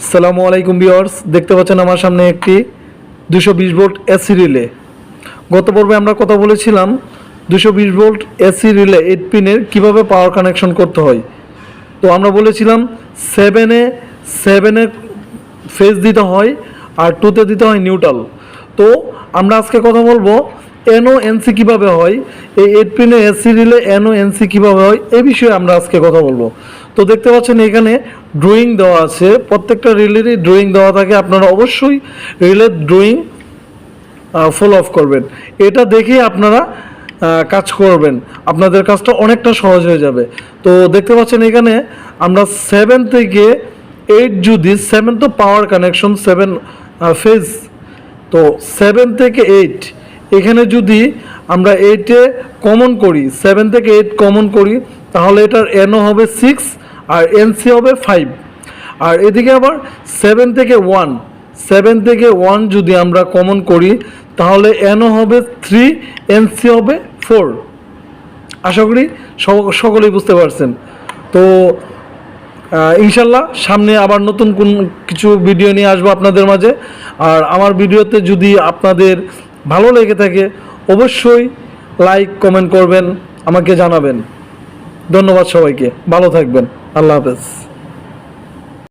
আসসালামু আলাইকুম ভিউয়ার্স, দেখতে পাচ্ছেন আমার সামনে একটি 220 ভোল্ট এসি রিলে। গত পর্বে আমরা কথা বলেছিলাম 220 ভোল্ট এসি রিলে 8 পিনের কিভাবে পাওয়ার কানেকশন করতে হয়। তো আমরা বলেছিলাম 7 এ ফেজ দিতে হয় আর 2তে দিতে হয় নিউট্রাল। তো আমরা আজকে কথা বলবো এনও এনসি কীভাবে হয়, এই 8 পিনের এসি রিলে এনও এনসি কীভাবে হয় এই বিষয়ে আমরা আজকে কথা বলবো। তো দেখতে পাচ্ছেন এখানে ড্রয়িং দেওয়া আছে, প্রত্যেকটা রিলেরই ড্রয়িং দেওয়া থাকে। আপনারা অবশ্যই রিলের ড্রয়িং ফলো অফ করবেন, এটা দেখে আপনারা কাজ করবেন, আপনাদের কাজটা অনেকটা সহজ হয়ে যাবে। তো দেখতে পাচ্ছেন এখানে আমরা 7 থেকে 8 যদি 7 তো পাওয়ার কানেকশন 7 ফেজ, তো 7 থেকে 8 এখানে যদি আমরা 8-এ কমন করি, 7 থেকে 8 কমন করি, তাহলে এটার এনও হবে 6 আর এনসি হবে 5। আর এদিকে আবার 7 থেকে 1 যদি আমরা কমন করি, তাহলে এনও হবে 3, এনসি হবে 4। আশা করি সকলেই বুঝতে পারছেন। তো ইনশাল্লাহ সামনে আবার নতুন কোন কিছু ভিডিও নিয়ে আসবো আপনাদের মাঝে। আর আমার ভিডিওতে যদি আপনাদের ভালো লেগে থাকে অবশ্যই লাইক কমেন্ট করবেন, আমাকে জানাবেন। ধন্যবাদ সবাইকে, ভালো থাকবেন, আল্লাহ হাফেজ।